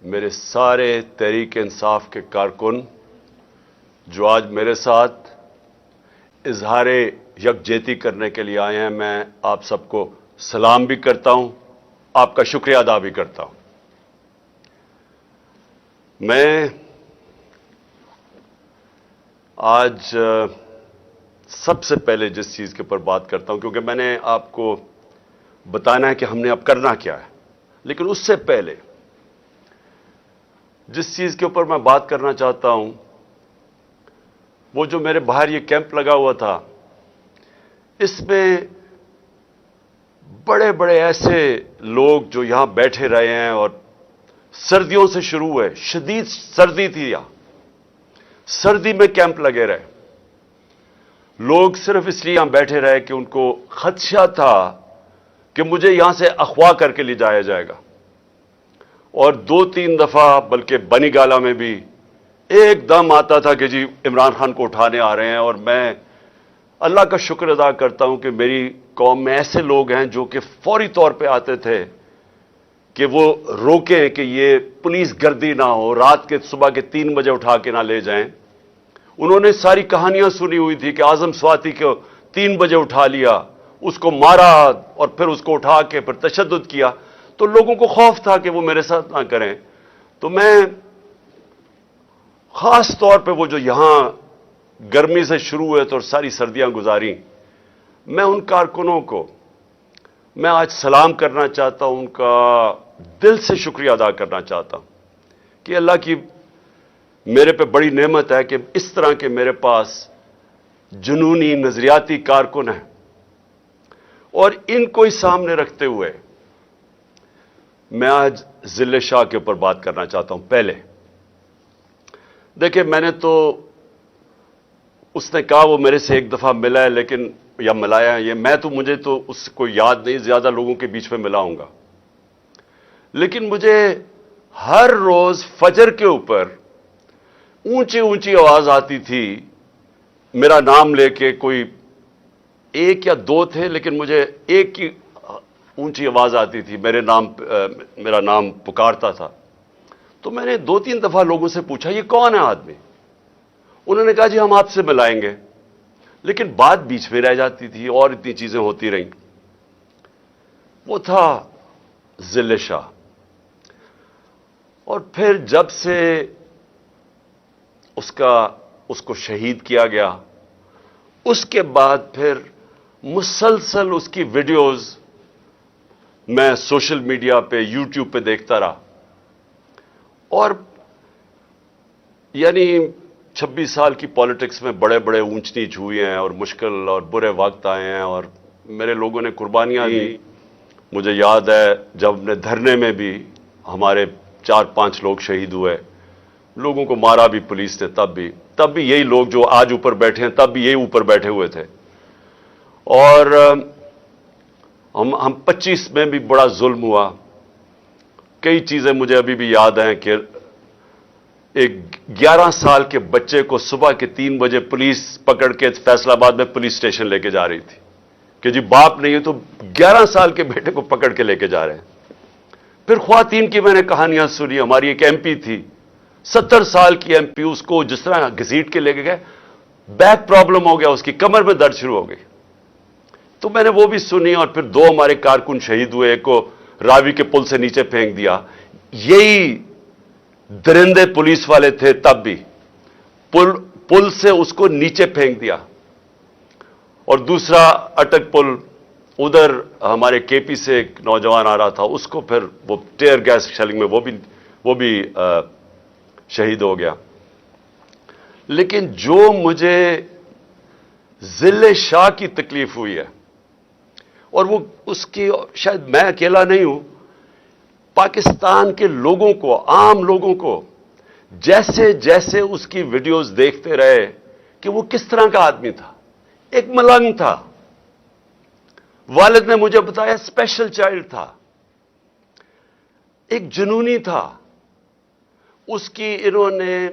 میرے سارے تحریک انصاف کے کارکن جو آج میرے ساتھ اظہار یکجہتی کرنے کے لیے آئے ہیں، میں آپ سب کو سلام بھی کرتا ہوں، آپ کا شکریہ ادا بھی کرتا ہوں۔ میں آج سب سے پہلے جس چیز کے اوپر بات کرتا ہوں، کیونکہ میں نے آپ کو بتانا ہے کہ ہم نے اب کرنا کیا ہے، لیکن اس سے پہلے جس چیز کے اوپر میں بات کرنا چاہتا ہوں وہ جو میرے باہر یہ کیمپ لگا ہوا تھا، اس میں بڑے بڑے ایسے لوگ جو یہاں بیٹھے رہے ہیں اور سردیوں سے شروع ہے، شدید سردی تھی یہاں، سردی میں کیمپ لگے رہے، لوگ صرف اس لیے یہاں بیٹھے رہے کہ ان کو خدشہ تھا کہ مجھے یہاں سے اغوا کر کے لے جایا جائے گا، اور 2-3 دفعہ بلکہ بنی گالہ میں بھی ایک دم آتا تھا کہ جی عمران خان کو اٹھانے آ رہے ہیں، اور میں اللہ کا شکر ادا کرتا ہوں کہ میری قوم میں ایسے لوگ ہیں جو کہ فوری طور پہ آتے تھے کہ وہ روکیں کہ یہ پولیس گردی نہ ہو، رات کے صبح کے 3 بجے اٹھا کے نہ لے جائیں۔ انہوں نے ساری کہانیاں سنی ہوئی تھی کہ اعظم سواتی کو 3 بجے اٹھا لیا، اس کو مارا اور پھر اس کو اٹھا کے پھر تشدد کیا، تو لوگوں کو خوف تھا کہ وہ میرے ساتھ نہ کریں۔ تو میں خاص طور پہ وہ جو یہاں گرمی سے شروع ہوئے تو ساری سردیاں گزاری، میں ان کارکنوں کو میں آج سلام کرنا چاہتا ہوں، ان کا دل سے شکریہ ادا کرنا چاہتا ہوں کہ اللہ کی میرے پہ بڑی نعمت ہے کہ اس طرح کے میرے پاس جنونی نظریاتی کارکن ہیں، اور ان کو ہی سامنے رکھتے ہوئے میں آج ذل شاہ کے اوپر بات کرنا چاہتا ہوں۔ پہلے دیکھیں، میں نے تو اس نے کہا وہ میرے سے ایک دفعہ ملا ہے، لیکن یا ملایا ہے، یہ میں تو مجھے تو اس کو یاد نہیں، زیادہ لوگوں کے بیچ میں ملا ہوں گا، لیکن مجھے ہر روز فجر کے اوپر اونچی اونچی آواز آتی تھی میرا نام لے کے، کوئی 1 یا 2 تھے لیکن مجھے ایک کی اونچی آواز آتی تھی، میرا نام پکارتا تھا۔ تو میں نے 2-3 دفعہ لوگوں سے پوچھا یہ کون ہے آدمی؟ انہوں نے کہا جی ہم آپ سے ملائیں گے، لیکن بات بیچ میں رہ جاتی تھی اور اتنی چیزیں ہوتی رہیں۔ وہ تھا ذل شاہ، اور پھر جب سے اس کو شہید کیا گیا، اس کے بعد پھر مسلسل اس کی ویڈیوز میں سوشل میڈیا پہ یوٹیوب پہ دیکھتا رہا، اور یعنی 26 سال کی پالیٹکس میں بڑے بڑے اونچ نیچ ہوئی ہیں اور مشکل اور برے وقت آئے ہیں، اور میرے لوگوں نے قربانیاں دی۔ مجھے یاد ہے جب اپنے دھرنے میں بھی ہمارے 4-5 لوگ شہید ہوئے، لوگوں کو مارا بھی پولیس نے، تب بھی یہی لوگ جو آج اوپر بیٹھے ہیں تب بھی یہی اوپر بیٹھے ہوئے تھے، اور ہم 25 میں بھی بڑا ظلم ہوا۔ کئی چیزیں مجھے ابھی بھی یاد ہیں کہ ایک 11 سال کے بچے کو صبح کے 3 بجے پولیس پکڑ کے فیصل آباد میں پولیس اسٹیشن لے کے جا رہی تھی کہ جی باپ نہیں ہے تو 11 سال کے بیٹے کو پکڑ کے لے کے جا رہے ہیں۔ پھر خواتین کی میں نے کہانیاں سنی، ہماری ایک MP تھی، 70 سال کی MP، اس کو جس طرح گھسیٹ کے لے کے گئے، بیک پرابلم ہو گیا، اس کی کمر میں درد شروع ہو گئی، تو میں نے وہ بھی سنی۔ اور پھر 2 ہمارے کارکن شہید ہوئے، ایک کو راوی کے پل سے نیچے پھینک دیا، یہی درندے پولیس والے تھے، تب بھی پل سے اس کو نیچے پھینک دیا۔ اور دوسرا اٹک پل، ادھر ہمارے KP سے ایک نوجوان آ رہا تھا، اس کو پھر وہ ٹیئر گیس شیلنگ میں وہ بھی شہید ہو گیا۔ لیکن جو مجھے ذل شاہ کی تکلیف ہوئی ہے، اور وہ اس کی شاید میں اکیلا نہیں ہوں، پاکستان کے لوگوں کو، عام لوگوں کو، جیسے جیسے اس کی ویڈیوز دیکھتے رہے کہ وہ کس طرح کا آدمی تھا۔ ایک ملنگ تھا، والد نے مجھے بتایا اسپیشل چائلڈ تھا، ایک جنونی تھا۔ اس کی انہوں نے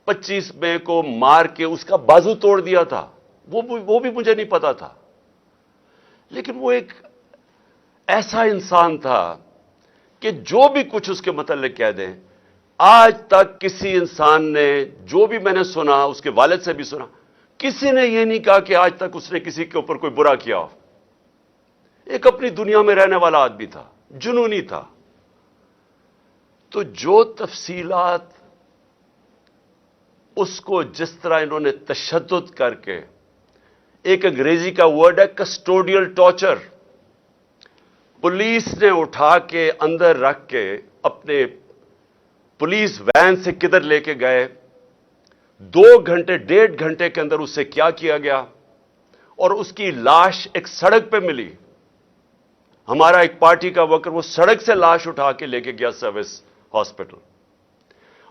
25 مئی کو مار کے اس کا بازو توڑ دیا تھا، وہ بھی مجھے نہیں پتا تھا، لیکن وہ ایک ایسا انسان تھا کہ جو بھی کچھ اس کے متعلق کہہ دیں، آج تک کسی انسان نے، جو بھی میں نے سنا، اس کے والد سے بھی سنا، کسی نے یہ نہیں کہا کہ آج تک اس نے کسی کے اوپر کوئی برا کیا ہو. ایک اپنی دنیا میں رہنے والا آدمی تھا، جنونی تھا. تو جو تفصیلات اس کو جس طرح انہوں نے تشدد کر کے، ایک انگریزی کا ورڈ ہے کسٹوڈیل ٹارچر، پولیس نے اٹھا کے اندر رکھ کے اپنے پولیس وین سے کدھر لے کے گئے، 2 گھنٹے 1.5 گھنٹے کے اندر اس سے کیا کیا گیا، اور اس کی لاش ایک سڑک پہ ملی. ہمارا ایک پارٹی کا ورکر وہ سڑک سے لاش اٹھا کے لے کے گیا سروس ہاسپٹل،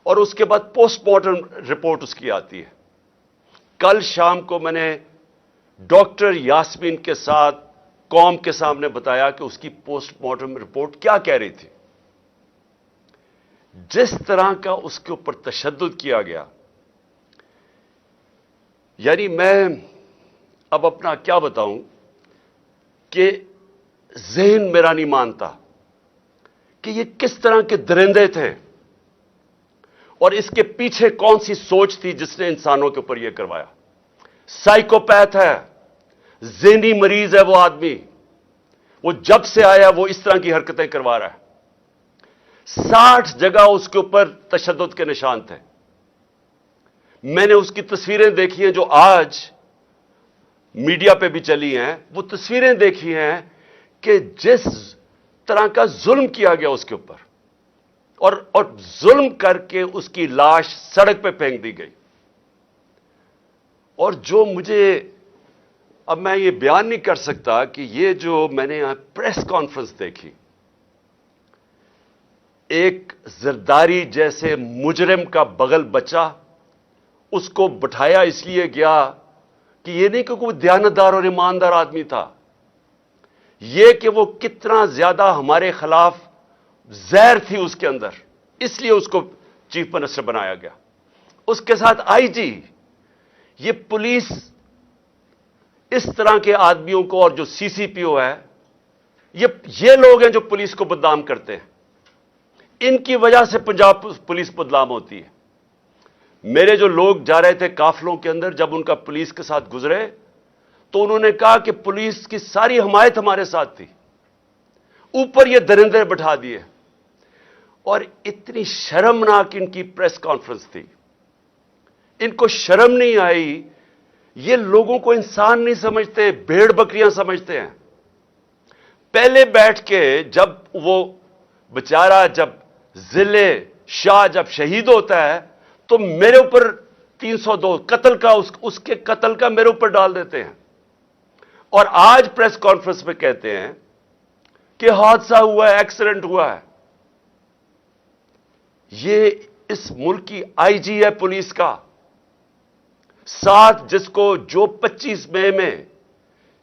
اور اس کے بعد پوسٹ مارٹم رپورٹ اس کی آتی ہے. کل شام کو میں نے ڈاکٹر یاسمین کے ساتھ قوم کے سامنے بتایا کہ اس کی پوسٹ مارٹم رپورٹ کیا کہہ رہی تھی. جس طرح کا اس کے اوپر تشدد کیا گیا، یعنی میں اب اپنا کیا بتاؤں کہ ذہن میرا نہیں مانتا کہ یہ کس طرح کے درندے تھے، اور اس کے پیچھے کون سی سوچ تھی جس نے انسانوں کے اوپر یہ کروایا. سائیکوپیتھ ہے، ذہنی مریض ہے وہ آدمی. وہ جب سے آیا وہ اس طرح کی حرکتیں کروا رہا ہے. 60 جگہ اس کے اوپر تشدد کے نشان تھے. میں نے اس کی تصویریں دیکھی ہیں جو آج میڈیا پہ بھی چلی ہیں. وہ تصویریں دیکھی ہیں کہ جس طرح کا ظلم کیا گیا اس کے اوپر، اور ظلم کر کے اس کی لاش سڑک پہ پھینک دی گئی. اور جو مجھے، اب میں یہ بیان نہیں کر سکتا کہ یہ جو میں نے یہاں پریس کانفرنس دیکھی، ایک زرداری جیسے مجرم کا بغل بچہ، اس کو بٹھایا اس لیے گیا کہ یہ نہیں کہ کوئی دیانتدار اور ایماندار آدمی تھا، یہ کہ وہ کتنا زیادہ ہمارے خلاف زہر تھی اس کے اندر، اس لیے اس کو چیف منسٹر بنایا گیا. اس کے ساتھ آئی جی. یہ پولیس اس طرح کے آدمیوں کو، اور جو سی سی پی او ہے، یہ لوگ ہیں جو پولیس کو بدنام کرتے ہیں. ان کی وجہ سے پنجاب پولیس بدنام ہوتی ہے. میرے جو لوگ جا رہے تھے قافلوں کے اندر، جب ان کا پولیس کے ساتھ گزرے تو انہوں نے کہا کہ پولیس کی ساری حمایت ہمارے ساتھ تھی، اوپر یہ درندے بٹھا دیے. اور اتنی شرمناک ان کی پریس کانفرنس تھی. ان کو شرم نہیں آئی. یہ لوگوں کو انسان نہیں سمجھتے، بھیڑ بکریاں سمجھتے ہیں. پہلے بیٹھ کے جب وہ بیچارہ، جب ضلع شاہ جب شہید ہوتا ہے تو میرے اوپر 302 قتل کا، اس کے قتل کا میرے اوپر ڈال دیتے ہیں. اور آج پریس کانفرنس میں کہتے ہیں کہ حادثہ ہوا ہے، ایکسیڈنٹ ہوا ہے. یہ اس ملک کی آئی جی ہے پولیس کا، ساتھ جس کو جو 25 مئی میں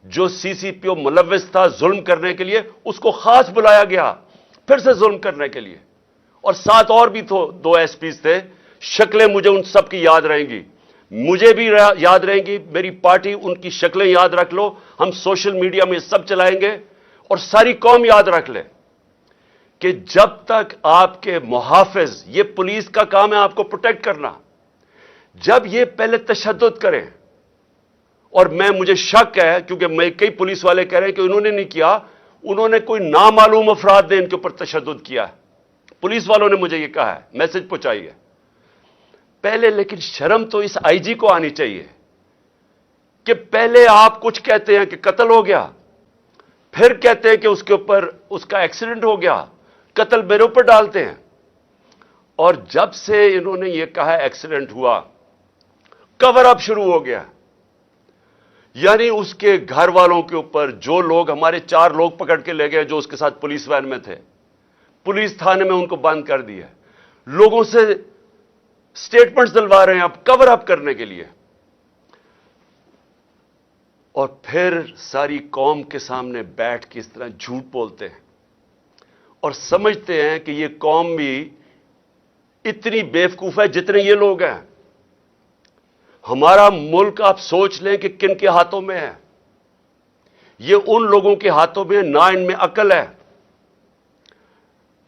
جو سی سی پی او ملوث تھا ظلم کرنے کے لیے، اس کو خاص بلایا گیا پھر سے ظلم کرنے کے لیے. اور ساتھ اور بھی 2 ایس پیز تھے. شکلیں مجھے ان سب کی یاد رہیں گی، مجھے بھی یاد رہیں گی، میری پارٹی ان کی شکلیں یاد رکھ لو. ہم سوشل میڈیا میں سب چلائیں گے، اور ساری قوم یاد رکھ لے کہ جب تک آپ کے محافظ، یہ پولیس کا کام ہے آپ کو پروٹیکٹ کرنا، جب یہ پہلے تشدد کریں، اور مجھے شک ہے کیونکہ میں کئی پولیس والے کہہ رہے ہیں کہ انہوں نے نہیں کیا، انہوں نے کوئی نامعلوم افراد نے ان کے اوپر تشدد کیا ہے. پولیس والوں نے مجھے یہ کہا ہے، میسج پہنچائی ہے پہلے. لیکن شرم تو اس آئی جی کو آنی چاہیے کہ پہلے آپ کچھ کہتے ہیں کہ قتل ہو گیا، پھر کہتے ہیں کہ اس کے اوپر اس کا ایکسیڈنٹ ہو گیا، قتل میرے اوپر ڈالتے ہیں. اور جب سے انہوں نے یہ کہا ایکسیڈنٹ ہوا، کور اپ شروع ہو گیا. یعنی اس کے گھر والوں کے اوپر، جو لوگ، ہمارے 4 لوگ پکڑ کے لے گئے جو اس کے ساتھ پولیس وین میں تھے، پولیس تھانے میں ان کو بند کر دیا. لوگوں سے سٹیٹمنٹس دلوا رہے ہیں اب کور اپ کرنے کے لیے. اور پھر ساری قوم کے سامنے بیٹھ کے اس طرح جھوٹ بولتے ہیں، اور سمجھتے ہیں کہ یہ قوم بھی اتنی بیوقوف ہے جتنے یہ لوگ ہیں. ہمارا ملک آپ سوچ لیں کہ کن کے ہاتھوں میں ہے. یہ ان لوگوں کے ہاتھوں میں، نہ ان میں عقل ہے،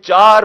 4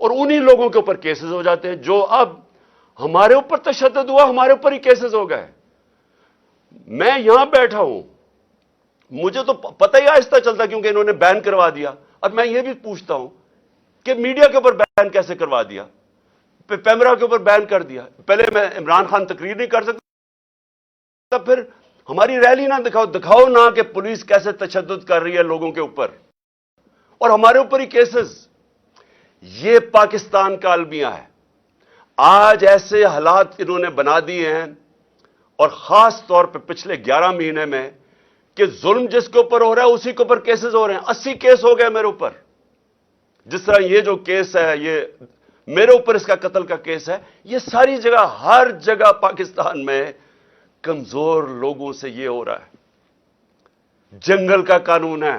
اور انہی لوگوں کے اوپر کیسز ہو جاتے ہیں. جو اب ہمارے اوپر تشدد ہوا, ہمارے اوپر ہی کیسز ہو گئے. میں یہاں بیٹھا ہوں, مجھے تو پتہ ہی آہستہ چلتا کیونکہ انہوں نے بین کروا دیا. اب میں یہ بھی پوچھتا ہوں کہ میڈیا کے اوپر بین کیسے کروا دیا, پیمرا کے اوپر بین کر دیا. پہلے میں عمران خان تقریر نہیں کر سکتا, پھر ہماری ریلی نہ دکھاؤ نہ کہ پولیس کیسے تشدد کر رہی ہے لوگوں کے اوپر, اور ہمارے اوپر ہی کیسز. یہ پاکستان کا المیہ ہے. آج ایسے حالات انہوں نے بنا دیے ہیں, اور خاص طور پہ پچھلے 11 مہینے میں, کہ ظلم جس کے اوپر ہو رہا ہے اسی کے اوپر کیسز ہو رہے ہیں. 80 کیس ہو گئے میرے اوپر. جس طرح یہ جو کیس ہے, یہ میرے اوپر اس کا قتل کا کیس ہے, یہ ساری جگہ, ہر جگہ پاکستان میں کمزور لوگوں سے یہ ہو رہا ہے. جنگل کا قانون ہے,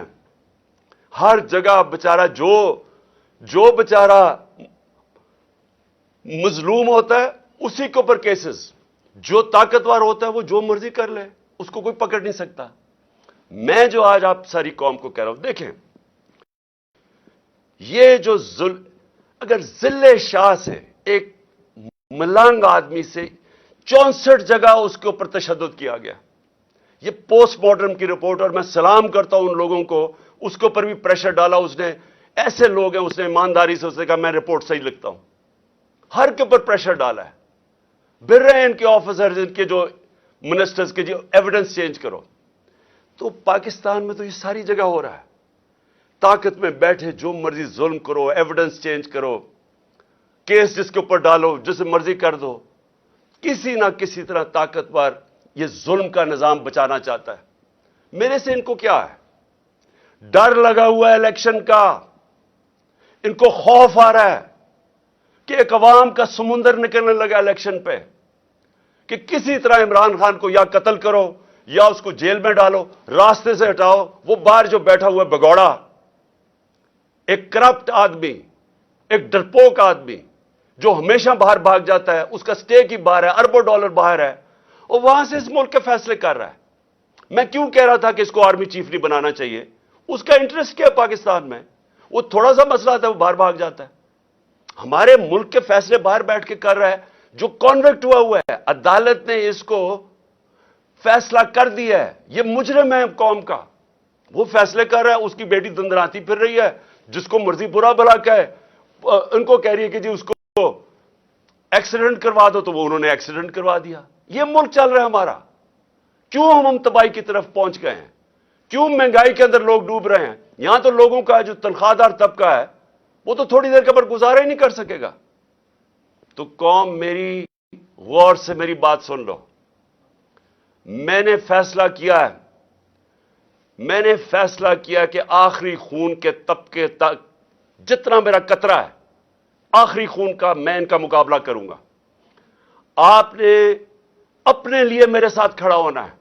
ہر جگہ بیچارہ جو بیچارہ مظلوم ہوتا ہے اسی کے اوپر کیسز. جو طاقتور ہوتا ہے وہ جو مرضی کر لے, اس کو کوئی پکڑ نہیں سکتا. میں جو آج آپ ساری قوم کو کہہ رہا ہوں, دیکھیں یہ جو اگر ذل شاہ سے, ایک ملنگ آدمی سے 64 جگہ اس کے اوپر تشدد کیا گیا. یہ پوسٹ مارٹم کی رپورٹ, اور میں سلام کرتا ہوں ان لوگوں کو, اس کے اوپر بھی پریشر ڈالا اس نے. ایسے لوگ ہیں, اس نے ایمانداری سے اس نے کہا میں رپورٹ صحیح لکھتا ہوں. ہر کے اوپر پریشر ڈالا ہے. بھر رہے ہیں ان کے آفیسرز, ان کے جو منسٹرز کے, جو ایویڈنس چینج کرو. تو پاکستان میں تو یہ ساری جگہ ہو رہا ہے. طاقت میں بیٹھے جو مرضی ظلم کرو, ایویڈنس چینج کرو, کیس جس کے اوپر ڈالو, جسے مرضی کر دو. کسی نہ کسی طرح طاقتور یہ ظلم کا نظام بچانا چاہتا ہے. میرے سے ان کو کیا ہے؟ ڈر لگا ہوا ہے الیکشن کا. ان کو خوف آ رہا ہے کہ ایک عوام کا سمندر نکلنے لگا الیکشن پہ, کہ کسی طرح عمران خان کو یا قتل کرو یا اس کو جیل میں ڈالو, راستے سے ہٹاؤ. وہ باہر جو بیٹھا ہوا ہے بگوڑا, ایک کرپٹ آدمی, ایک ڈرپوک آدمی جو ہمیشہ باہر بھاگ جاتا ہے, اس کا سٹیک ہی باہر ہے, اربوں ڈالر باہر ہے, اور وہاں سے اس ملک کے فیصلے کر رہا ہے. میں کیوں کہہ رہا تھا کہ اس کو آرمی چیف نہیں بنانا چاہیے؟ اس کا انٹرسٹ کیا ہے پاکستان میں؟ وہ تھوڑا سا مسئلہ آتا ہے وہ باہر بھاگ جاتا ہے. ہمارے ملک کے فیصلے باہر بیٹھ کے کر رہا ہے. جو کانوکٹ ہوا ہے, عدالت نے اس کو فیصلہ کر دیا ہے, یہ مجرم ہے قوم کا, وہ فیصلے کر رہا ہے. اس کی بیٹی دندراتی پھر رہی ہے, جس کو مرضی برا بھلا کہے. ان کو کہہ رہی ہے کہ جی اس کو ایکسیڈنٹ کروا دو, تو وہ انہوں نے ایکسیڈنٹ کروا دیا. یہ ملک چل رہا ہے ہمارا. کیوں ہم تباہی کی طرف پہنچ گئے ہیں؟ کیوں مہنگائی کے اندر لوگ ڈوب رہے ہیں؟ یہاں تو لوگوں کا جو تنخواہ دار طبقہ ہے وہ تو تھوڑی دیر کے بعد گزارا ہی نہیں کر سکے گا. تو قوم میری غور سے میری بات سن لو. میں نے فیصلہ کیا ہے, میں نے فیصلہ کیا کہ آخری خون کے طبقے تک جتنا میرا قطرہ ہے, آخری خون کا, میں ان کا مقابلہ کروں گا. آپ نے اپنے لیے میرے ساتھ کھڑا ہونا ہے,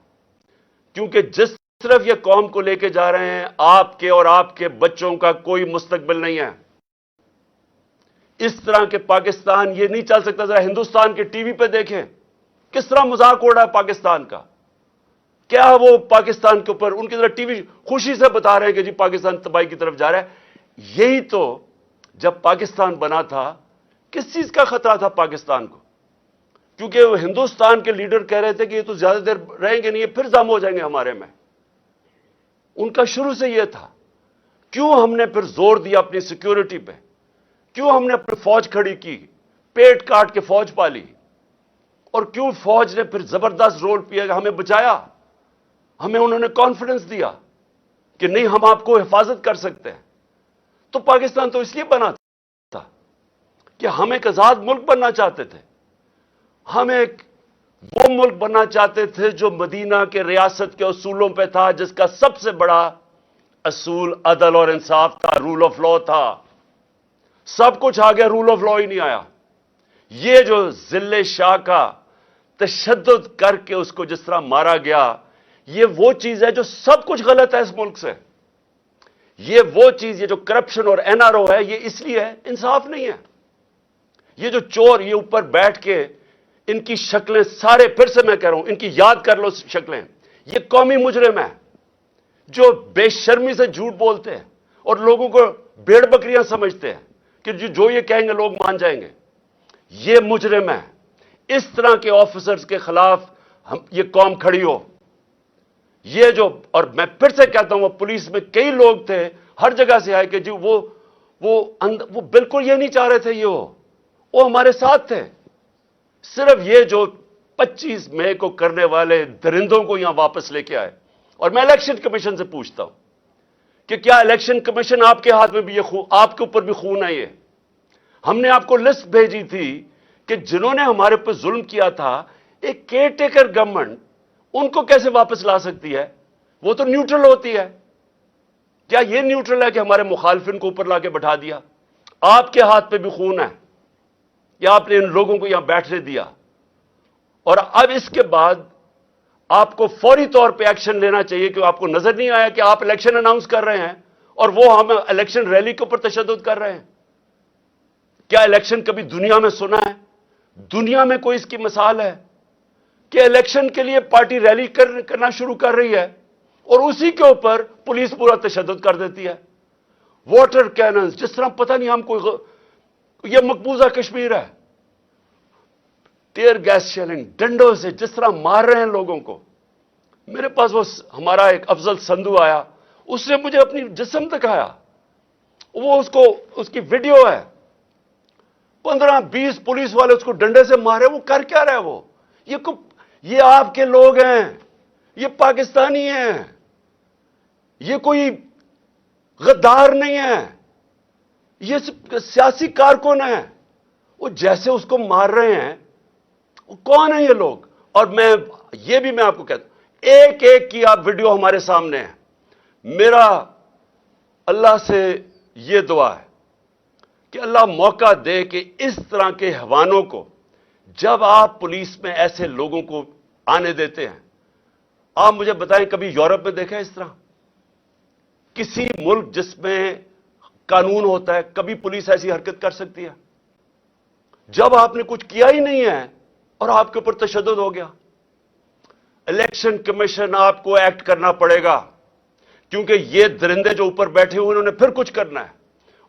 کیونکہ جس طرف یہ قوم کو لے کے جا رہے ہیں, آپ کے اور آپ کے بچوں کا کوئی مستقبل نہیں ہے. اس طرح کے پاکستان یہ نہیں چل سکتا. ذرا ہندوستان کے ٹی وی پہ دیکھیں کس طرح مذاق اڑ رہا ہے پاکستان کا. کیا وہ پاکستان کے اوپر ان کی طرح ٹی وی خوشی سے بتا رہے ہیں کہ جی پاکستان تباہی کی طرف جا رہا ہے. یہی تو جب پاکستان بنا تھا, کس چیز کا خطرہ تھا پاکستان کو؟ کیونکہ وہ ہندوستان کے لیڈر کہہ رہے تھے کہ یہ تو زیادہ دیر رہیں گے نہیں, یہ پھر ضم ہو جائیں گے ہمارے میں. ان کا شروع سے یہ تھا. کیوں ہم نے پھر زور دیا اپنی سیکیورٹی پہ؟ کیوں ہم نے اپنی فوج کھڑی کی, پیٹ کاٹ کے فوج پالی, اور کیوں فوج نے پھر زبردست رول کیا, ہمیں بچایا. ہمیں انہوں نے کانفیڈنس دیا کہ نہیں ہم آپ کو حفاظت کر سکتے ہیں. تو پاکستان تو اس لیے بنا تھا کہ ہم ایک آزاد ملک بننا چاہتے تھے. ہم ایک وہ ملک بننا چاہتے تھے جو مدینہ کے ریاست کے اصولوں پہ تھا, جس کا سب سے بڑا اصول عدل اور انصاف تھا, رول آف لا تھا. سب کچھ آ گیا, رول آف لا ہی نہیں آیا. یہ جو ذل شاہ کا تشدد کر کے اس کو جس طرح مارا گیا, یہ وہ چیز ہے جو سب کچھ غلط ہے اس ملک سے. یہ وہ چیز, یہ جو کرپشن اور این آر او ہے, یہ اس لیے ہے, انصاف نہیں ہے. یہ جو چور یہ اوپر بیٹھ کے ان کی شکلیں سارے, پھر سے میں کہہ رہا ہوں, ان کی یاد کر لو شکلیں. یہ قومی مجرم ہے جو بے شرمی سے جھوٹ بولتے ہیں اور لوگوں کو بھیڑ بکریاں سمجھتے ہیں, کہ جو یہ کہیں گے لوگ مان جائیں گے. یہ مجرم ہے. اس طرح کے آفیسرز کے خلاف یہ قوم کھڑی ہو. یہ جو، اور میں پھر سے کہتا ہوں، وہ پولیس میں کئی لوگ تھے ہر جگہ سے آئے کہ جی وہ بالکل یہ نہیں چاہ رہے تھے. وہ ہمارے ساتھ تھے. صرف یہ جو 25 مئی کو کرنے والے درندوں کو یہاں واپس لے کے آئے. اور میں الیکشن کمیشن سے پوچھتا ہوں کہ کیا الیکشن کمیشن آپ کے ہاتھ میں بھی آپ کے اوپر بھی خون ہے؟ یہ ہم نے آپ کو لسٹ بھیجی تھی کہ جنہوں نے ہمارے پر ظلم کیا تھا، ایک کیئر ٹیکر گورنمنٹ ان کو کیسے واپس لا سکتی ہے؟ وہ تو نیوٹرل ہوتی ہے. کیا یہ نیوٹرل ہے کہ ہمارے مخالفین کو اوپر لا کے بٹھا دیا؟ آپ کے ہاتھ پہ بھی خون ہے. یا آپ نے ان لوگوں کو یہاں بیٹھنے دیا؟ اور اب اس کے بعد آپ کو فوری طور پہ ایکشن لینا چاہیے کہ آپ کو نظر نہیں آیا کہ آپ الیکشن اناؤنس کر رہے ہیں اور وہ ہم الیکشن ریلی کے اوپر تشدد کر رہے ہیں. کیا الیکشن کبھی دنیا میں سنا ہے؟ دنیا میں کوئی اس کی مثال ہے کہ الیکشن کے لیے پارٹی ریلی کرنا شروع کر رہی ہے اور اسی کے اوپر پولیس پورا تشدد کر دیتی ہے؟ واٹر کیننز، جس طرح پتہ نہیں ہم کوئی یہ مقبوضہ کشمیر ہے. ٹیئر گیس شیلنگ، ڈنڈوں سے جس طرح مار رہے ہیں لوگوں کو. میرے پاس وہ ہمارا ایک افضل سندھو آیا، اس نے مجھے اپنی جسم دکھایا. وہ اس کی ویڈیو ہے. 15-20 پولیس والے اس کو ڈنڈے سے مارے. وہ کر کیا رہے؟ وہ یہ آپ کے لوگ ہیں، یہ پاکستانی ہیں، یہ کوئی غدار نہیں ہے، یہ سیاسی کارکن ہیں. وہ جیسے اس کو مار رہے ہیں، وہ کون ہیں یہ لوگ؟ اور میں آپ کو کہتا ہوں، ایک ایک کی آپ ویڈیو ہمارے سامنے ہے. میرا اللہ سے یہ دعا ہے کہ اللہ موقع دے کہ اس طرح کے حیوانوں کو، جب آپ پولیس میں ایسے لوگوں کو آنے دیتے ہیں، آپ مجھے بتائیں کبھی یورپ میں دیکھا ہے اس طرح؟ کسی ملک جس میں قانون ہوتا ہے، کبھی پولیس ایسی حرکت کر سکتی ہے؟ جب آپ نے کچھ کیا ہی نہیں ہے اور آپ کے اوپر تشدد ہو گیا. الیکشن کمیشن آپ کو ایکٹ کرنا پڑے گا، کیونکہ یہ درندے جو اوپر بیٹھے ہوئے انہوں نے پھر کچھ کرنا ہے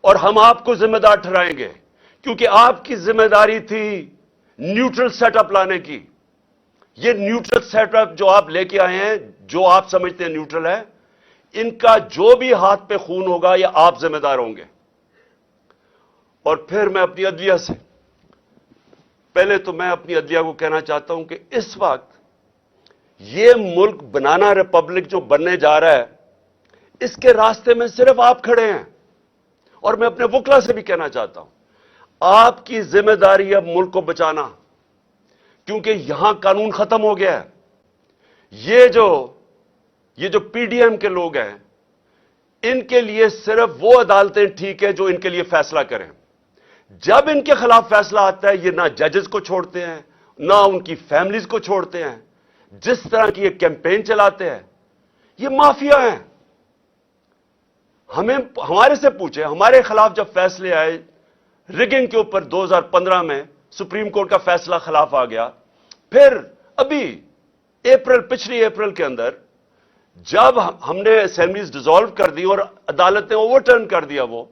اور ہم آپ کو ذمہ دار ٹھہرائیں گے، کیونکہ آپ کی ذمہ داری تھی نیوٹرل سیٹ اپ لانے کی. یہ نیوٹرل سیٹ اپ جو آپ لے کے آئے ہیں، جو آپ سمجھتے ہیں نیوٹرل ہے، ان کا جو بھی ہاتھ پہ خون ہوگا یہ آپ ذمہ دار ہوں گے. اور پھر میں اپنی عدلیہ سے، پہلے تو میں اپنی عدلیہ کو کہنا چاہتا ہوں کہ اس وقت یہ ملک بنانا ریپبلک جو بننے جا رہا ہے، اس کے راستے میں صرف آپ کھڑے ہیں. اور میں اپنے وکلا سے بھی کہنا چاہتا ہوں، آپ کی ذمہ داری ہے ملک کو بچانا، کیونکہ یہاں قانون ختم ہو گیا ہے. یہ جو پی ڈی ایم کے لوگ ہیں، ان کے لیے صرف وہ عدالتیں ٹھیک ہے جو ان کے لیے فیصلہ کریں. جب ان کے خلاف فیصلہ آتا ہے، یہ نہ ججز کو چھوڑتے ہیں، نہ ان کی فیملیز کو چھوڑتے ہیں. جس طرح کی یہ کیمپین چلاتے ہیں، یہ مافیا ہیں. ہمارے سے پوچھیں، ہمارے خلاف جب فیصلے آئے رگنگ کے اوپر 2015 میں سپریم کورٹ کا فیصلہ خلاف آ گیا. پھر ابھی پچھلی اپریل کے اندر جب ہم نے اسمبلیز ڈیزالو کر دی اور عدالت نے اوور ٹرن کر دیا وہ،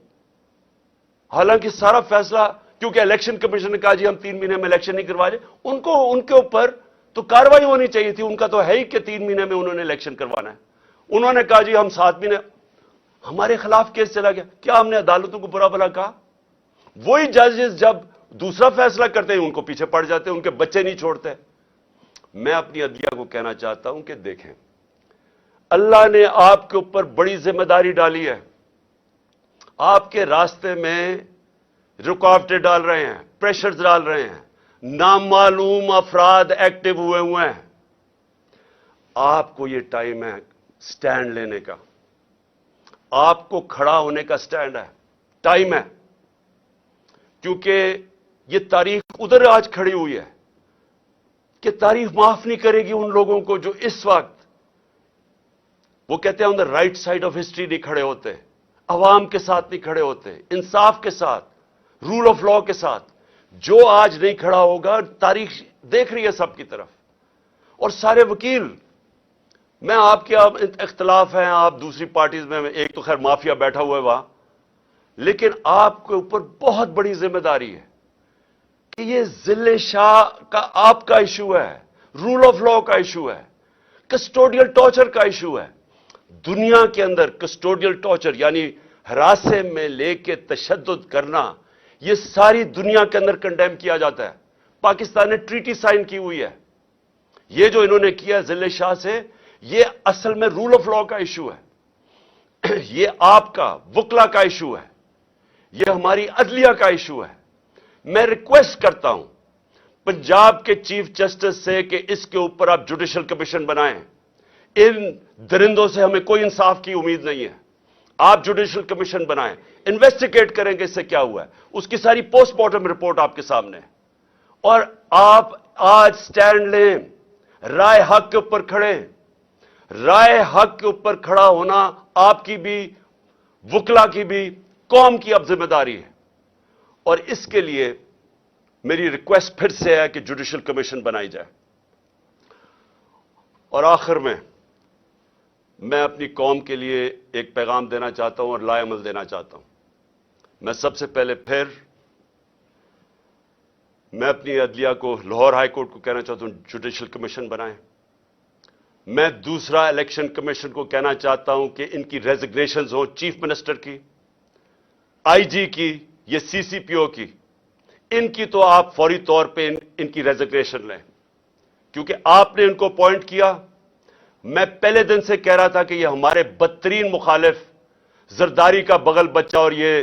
حالانکہ سارا فیصلہ، کیونکہ الیکشن کمیشن نے کہا جی ہم 3 مہینے میں الیکشن نہیں کروا رہے، ان کے اوپر تو کاروائی ہونی چاہیے تھی. ان کا تو ہے ہی کہ 3 مہینے میں انہوں نے الیکشن کروانا ہے. انہوں نے کہا جی ہم 7 مہینے، ہمارے خلاف کیس چلا گیا. کیا ہم نے عدالتوں کو برا بھلا کہا؟ وہی ججز جب دوسرا فیصلہ کرتے ہیں ان کو پیچھے پڑ جاتے ہیں، ان کے بچے نہیں چھوڑتے. میں اپنی عدلیہ کو کہنا چاہتا ہوں کہ دیکھیں، اللہ نے آپ کے اوپر بڑی ذمہ داری ڈالی ہے. آپ کے راستے میں رکاوٹیں ڈال رہے ہیں، پریشرز ڈال رہے ہیں، نامعلوم افراد ایکٹیو ہوئے ہیں. آپ کو یہ ٹائم ہے سٹینڈ لینے کا، آپ کو کھڑا ہونے کا سٹینڈ ہے، ٹائم ہے. کیونکہ یہ تاریخ ادھر آج کھڑی ہوئی ہے کہ تاریخ معاف نہیں کرے گی ان لوگوں کو جو اس وقت، وہ کہتے ہیں on the right side of history نہیں کھڑے ہوتے، عوام کے ساتھ نہیں کھڑے ہوتے، انصاف کے ساتھ، رول آف لا کے ساتھ. جو آج نہیں کھڑا ہوگا، تاریخ دیکھ رہی ہے سب کی طرف. اور سارے وکیل، میں آپ کے اختلاف ہیں، آپ دوسری پارٹیز میں، ایک تو خیر مافیا بیٹھا ہوا ہے وہاں، لیکن آپ کے اوپر بہت بڑی ذمہ داری ہے کہ یہ ذل شاہ کا آپ کا ایشو ہے، رول آف لا کا ایشو ہے، کسٹوڈیل ٹارچر کا ایشو ہے. دنیا کے اندر کسٹوڈیل ٹارچر یعنی ہراسے میں لے کے تشدد کرنا، یہ ساری دنیا کے اندر کنڈیم کیا جاتا ہے. پاکستان نے ٹریٹی سائن کی ہوئی ہے. یہ جو انہوں نے کیا ذل شاہ سے، یہ اصل میں رول آف لا کا ایشو ہے. یہ آپ کا وکلا کا ایشو ہے، یہ ہماری عدلیہ کا ایشو ہے. میں ریکویسٹ کرتا ہوں پنجاب کے چیف جسٹس سے کہ اس کے اوپر آپ جوڈیشل کمیشن بنائیں. ان درندوں سے ہمیں کوئی انصاف کی امید نہیں ہے. آپ جوڈیشل کمیشن بنائیں، انویسٹیگیٹ کریں کہ اس سے کیا ہوا ہے. اس کی ساری پوسٹ مارٹم رپورٹ آپ کے سامنے ہے. اور آپ آج سٹینڈ لیں، رائے حق کے اوپر کھڑے. رائے حق کے اوپر کھڑا ہونا آپ کی بھی، وکلا کی بھی، قوم کی اب ذمہ داری ہے. اور اس کے لیے میری ریکویسٹ پھر سے ہے کہ جوڈیشل کمیشن بنائی جائے. اور آخر میں اپنی قوم کے لیے ایک پیغام دینا چاہتا ہوں اور لائے عمل دینا چاہتا ہوں. میں سب سے پہلے میں اپنی عدلیہ کو، لاہور ہائی کورٹ کو کہنا چاہتا ہوں جوڈیشل کمیشن بنائیں. میں دوسرا الیکشن کمیشن کو کہنا چاہتا ہوں کہ ان کی ریزگنیشنز ہوں، چیف منسٹر کی، آئی جی کی، یہ سی سی پی او کی. ان کی تو آپ فوری طور پہ ان کی ریزگنیشن لیں، کیونکہ آپ نے ان کو اپوائنٹ کیا. میں پہلے دن سے کہہ رہا تھا کہ یہ ہمارے بدترین مخالف، زرداری کا بغل بچہ اور یہ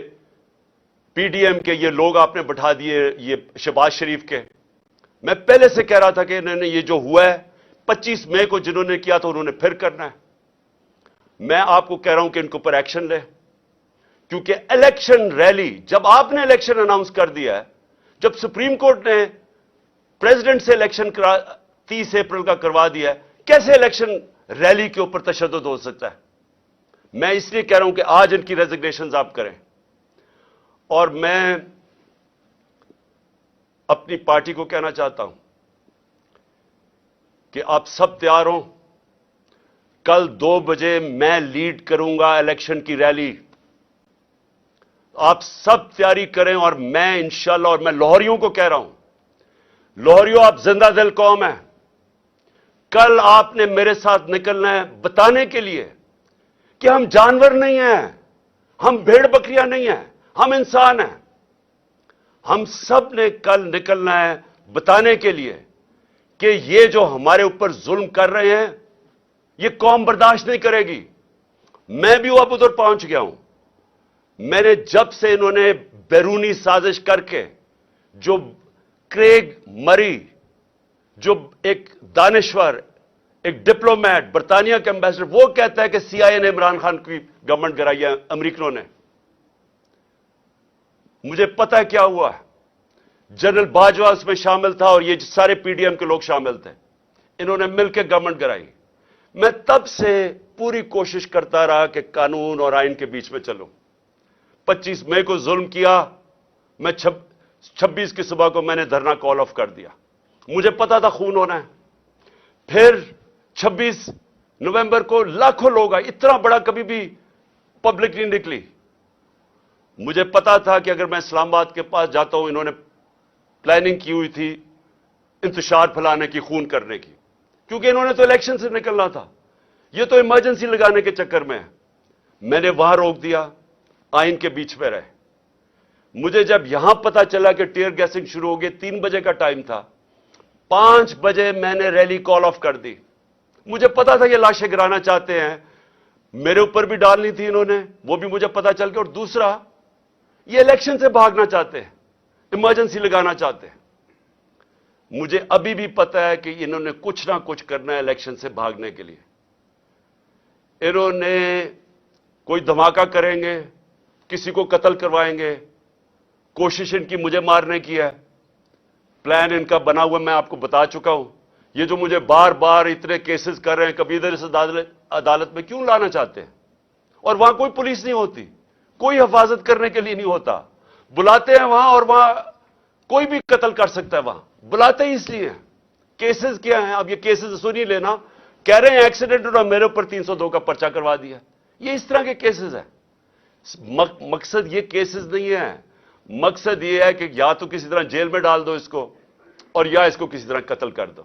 پی ڈی ایم کے یہ لوگ آپ نے بٹھا دیے، یہ شہباز شریف کے. میں پہلے سے کہہ رہا تھا کہ انہوں نے یہ جو ہوا ہے 25 مئی کو جنہوں نے کیا تو انہوں نے پھر کرنا ہے. میں آپ کو کہہ رہا ہوں کہ ان کے اوپر ایکشن لے، کیونکہ الیکشن ریلی جب آپ نے الیکشن اناؤنس کر دیا ہے، جب سپریم کورٹ نے پریزیڈنٹ سے الیکشن 30 اپریل کا کروا دیا ہے، کیسے الیکشن ریلی کے اوپر تشدد ہو سکتا ہے؟ میں اس لیے کہہ رہا ہوں کہ آج ان کی ریزگنیشنز آپ کریں. اور میں اپنی پارٹی کو کہنا چاہتا ہوں کہ آپ سب تیار ہوں. کل 2 بجے میں لیڈ کروں گا الیکشن کی ریلی. آپ سب تیاری کریں. اور میں انشاءاللہ، اور میں لاہوریوں کو کہہ رہا ہوں، لاہوریوں آپ زندہ دل قوم ہیں. کل آپ نے میرے ساتھ نکلنا ہے بتانے کے لیے کہ ہم جانور نہیں ہیں، ہم بھیڑ بکریاں نہیں ہیں، ہم انسان ہیں. ہم سب نے کل نکلنا ہے بتانے کے لیے کہ یہ جو ہمارے اوپر ظلم کر رہے ہیں یہ قوم برداشت نہیں کرے گی. میں بھی اب ادھر پہنچ گیا ہوں. میں نے جب سے انہوں نے بیرونی سازش کر کے، جو کریگ مری، جو ایک دانشور، ایک ڈپلومیٹ، برطانیہ کے امبیسڈر، وہ کہتا ہے کہ سی آئی اے نے عمران خان کی گورنمنٹ گرائی ہے، امریکنوں نے. مجھے پتا ہے کیا ہوا. جنرل باجوہ اس میں شامل تھا اور یہ سارے پی ڈی ایم کے لوگ شامل تھے. انہوں نے مل کے گورنمنٹ گرائی. میں تب سے پوری کوشش کرتا رہا کہ قانون اور آئین کے بیچ میں چلوں. 25 مئی کو ظلم کیا، میں 26 کی صبح کو میں نے دھرنا کال آف کر دیا. مجھے پتا تھا خون ہونا ہے. پھر 26 نومبر کو لاکھوں لوگ آئے. اتنا بڑا کبھی بھی پبلک نہیں نکلی. مجھے پتا تھا کہ اگر میں اسلام آباد کے پاس جاتا ہوں، انہوں نے پلاننگ کی ہوئی تھی انتشار پھیلانے کی، خون کرنے کی، کیونکہ انہوں نے تو الیکشن سے نکلنا تھا. یہ تو ایمرجنسی لگانے کے چکر میں ہے. میں نے وہاں روک دیا، آئین کے بیچ میں رہے. مجھے جب یہاں پتا چلا کہ ٹیئر گیسنگ شروع ہو گئی، 3 بجے کا ٹائم تھا، 5 بجے میں نے ریلی کال آف کر دی. مجھے پتا تھا یہ لاشیں گرانا چاہتے ہیں، میرے اوپر بھی ڈالنی تھی انہوں نے، وہ بھی مجھے پتا چل گیا. اور دوسرا، یہ الیکشن سے بھاگنا چاہتے ہیں، ایمرجنسی لگانا چاہتے ہیں. مجھے ابھی بھی پتا ہے کہ انہوں نے کچھ نہ کچھ کرنا ہے الیکشن سے بھاگنے کے لیے. انہوں نے کوئی دھماکہ کریں گے، کسی کو قتل کروائیں گے. کوشش ان کی مجھے مارنے کی ہے. پلان ان کا بنا ہوا میں آپ کو بتا چکا ہوں. یہ جو مجھے بار بار اتنے کیسز کر رہے ہیں، کبھی ادھر سے عدالت میں کیوں لانا چاہتے ہیں؟ اور وہاں کوئی پولیس نہیں ہوتی، کوئی حفاظت کرنے کے لیے نہیں ہوتا. بلاتے ہیں وہاں، اور وہاں کوئی بھی قتل کر سکتا ہے. وہاں بلاتے ہی اس لیے ہیں. کیسز کیا ہیں؟ اب یہ کیسز سنی لینا. کہہ رہے ہیں ایکسیڈنٹ اور میرے اوپر 302 کا پرچہ کروا دیا. یہ اس طرح کے کیسز ہیں. مقصد یہ کیسز نہیں ہے، مقصد یہ ہے کہ یا تو کسی طرح جیل میں ڈال دو اس کو اور یا اس کو کسی طرح قتل کر دو.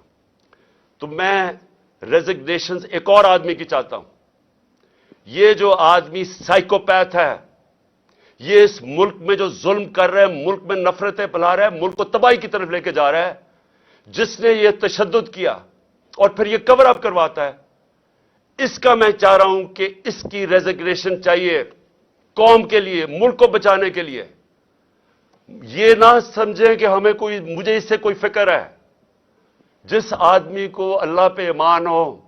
تو میں ریزگنیشنز ایک اور آدمی کی چاہتا ہوں. یہ جو آدمی سائیکوپیتھ ہے، یہ اس ملک میں جو ظلم کر رہا ہے، ملک میں نفرتیں پھیلا رہا ہے، ملک کو تباہی کی طرف لے کے جا رہا ہے، جس نے یہ تشدد کیا اور پھر یہ کور اپ کرواتا ہے، اس کا میں چاہ رہا ہوں کہ اس کی ریزگنیشن چاہیے قوم کے لیے، ملک کو بچانے کے لیے. یہ نہ سمجھیں کہ مجھے اس سے کوئی فکر ہے. جس آدمی کو اللہ پہ ایمان ہو،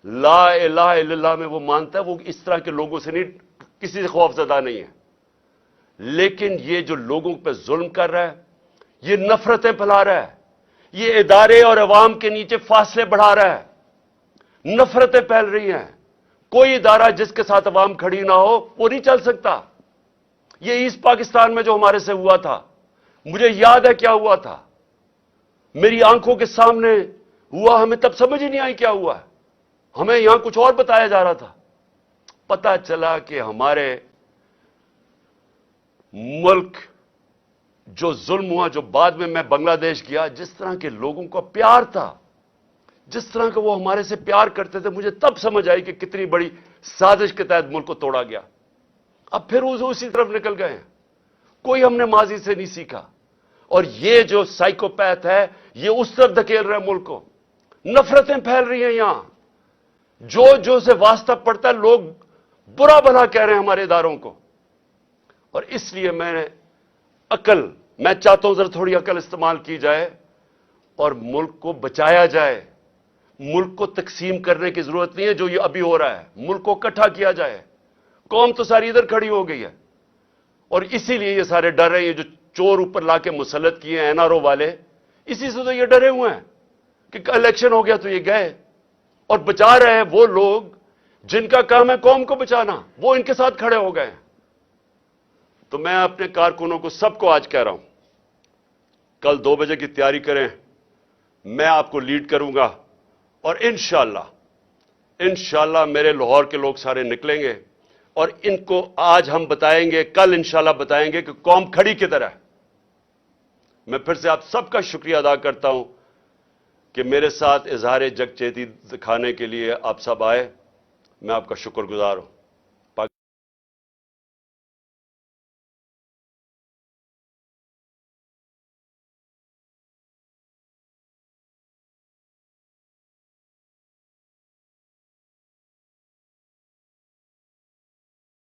لا الہ الا اللہ میں وہ مانتا ہے، وہ اس طرح کے لوگوں سے نہیں، کسی سے خوف زدہ نہیں ہے. لیکن یہ جو لوگوں پہ ظلم کر رہا ہے، یہ نفرتیں پھیلا رہا ہے، یہ ادارے اور عوام کے نیچے فاصلے بڑھا رہا ہے، نفرتیں پھیل رہی ہیں. کوئی ادارہ جس کے ساتھ عوام کھڑی نہ ہو وہ نہیں چل سکتا. یہ ایسٹ پاکستان میں جو ہمارے سے ہوا تھا، مجھے یاد ہے کیا ہوا تھا، میری آنکھوں کے سامنے ہوا، ہمیں تب سمجھ ہی نہیں آئی کیا ہوا ہے. ہمیں یہاں کچھ اور بتایا جا رہا تھا. پتا چلا کہ ہمارے ملک جو ظلم ہوا، جو بعد میں بنگلہ دیش گیا، جس طرح کے لوگوں کا پیار تھا، جس طرح کا وہ ہمارے سے پیار کرتے تھے، مجھے تب سمجھ آئی کہ کتنی بڑی سازش کے تحت ملک کو توڑا گیا. اب پھر اسی طرف نکل گئے ہیں. کوئی ہم نے ماضی سے نہیں سیکھا. اور یہ جو سائیکوپیتھ ہے، یہ اس طرف دھکیل رہا ہے ملک کو. نفرتیں پھیل رہی ہیں یہاں. جو سے واسطہ پڑتا ہے، لوگ برا بھلا کہہ رہے ہیں ہمارے اداروں کو. اور اس لیے میں چاہتا ہوں ذرا تھوڑی عقل استعمال کی جائے اور ملک کو بچایا جائے. ملک کو تقسیم کرنے کی ضرورت نہیں ہے جو یہ ابھی ہو رہا ہے. ملک کو اکٹھا کیا جائے. قوم تو ساری ادھر کھڑی ہو گئی ہے، اور اسی لیے یہ سارے ڈر رہے ہیں. یہ جو چور اوپر لا کے مسلط کیے ہیں این آر او والے، اسی سے تو یہ ڈرے ہوئے ہیں کہ الیکشن ہو گیا تو یہ گئے. اور بچا رہے ہیں وہ لوگ جن کا کام ہے قوم کو بچانا، وہ ان کے ساتھ کھڑے ہو گئے ہیں. تو میں اپنے کارکنوں کو سب کو آج کہہ رہا ہوں، کل 2 بجے کی تیاری کریں. میں آپ کو لیڈ کروں گا اور انشاءاللہ میرے لاہور کے لوگ سارے نکلیں گے اور ان کو آج ہم بتائیں گے، کل انشاءاللہ بتائیں گے کہ قوم کھڑی کدھر ہے. میں پھر سے آپ سب کا شکریہ ادا کرتا ہوں کہ میرے ساتھ اظہار یکجہتی دکھانے کے لیے آپ سب آئے. میں آپ کا شکر گزار ہوں.